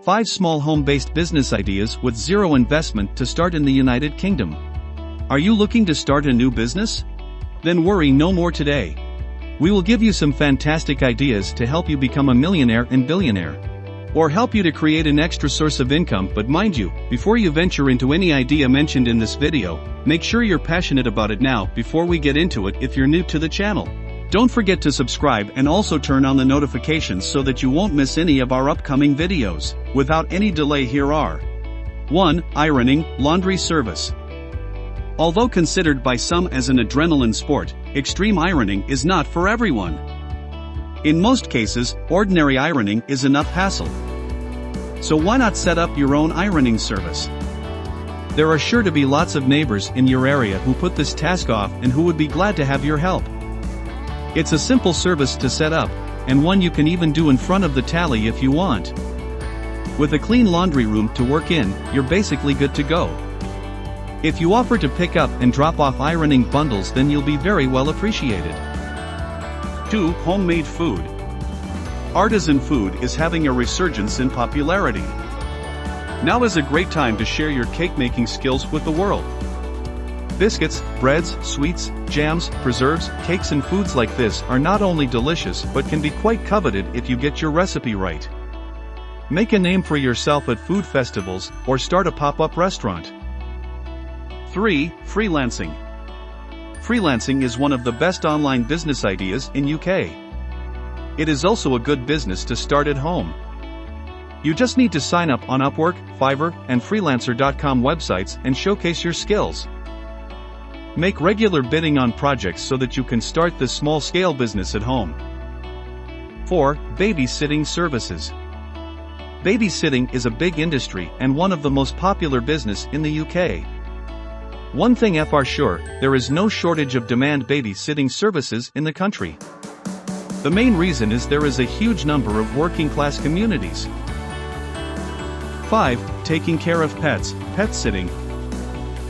5 small home-based business ideas with zero investment to start in the United Kingdom. Are you looking to start a new business? Then worry no more today. We will give you some fantastic ideas to help you become a millionaire and billionaire. Or help you to create an extra source of income. But mind you, before you venture into any idea mentioned in this video, make sure you're passionate about it now before we get into it if you're new to the channel. Don't forget to subscribe and also turn on the notifications so that you won't miss any of our upcoming videos. Without any delay, here are 1. Ironing, laundry service. Although considered by some as an adrenaline sport, extreme ironing is not for everyone. In most cases, ordinary ironing is enough hassle. So why not set up your own ironing service? There are sure to be lots of neighbors in your area who put this task off and who would be glad to have your help. It's a simple service to set up, and one you can even do in front of the tally if you want. With a clean laundry room to work in, you're basically good to go. If you offer to pick up and drop off ironing bundles, then you'll be very well appreciated. 2. Homemade food. Artisan food is having a resurgence in popularity. Now is a great time to share your cake-making skills with the world. Biscuits, breads, sweets, jams, preserves, cakes and foods like this are not only delicious but can be quite coveted if you get your recipe right. Make a name for yourself at food festivals or start a pop-up restaurant. 3. Freelancing. Freelancing is one of the best online business ideas in UK. It is also a good business to start at home. You just need to sign up on Upwork, Fiverr, and Freelancer.com websites and showcase your skills. Make regular bidding on projects so that you can start this small-scale business at home. 4. Babysitting services. Babysitting is a big industry and one of the most popular business in the UK. One thing for sure, there is no shortage of demand babysitting services in the country. The main reason is there is a huge number of working-class communities. 5. Taking care of pets, pet sitting.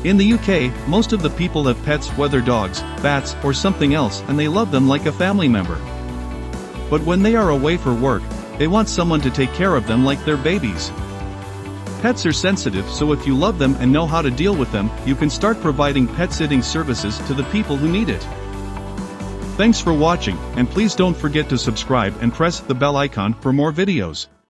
In the UK, most of the people have pets, whether dogs, bats, or something else, and they love them like a family member. But when they are away for work, they want someone to take care of them like their babies. Pets are sensitive, so if you love them and know how to deal with them, you can start providing pet sitting services to the people who need it. Thanks for watching, and please don't forget to subscribe and press the bell icon for more videos.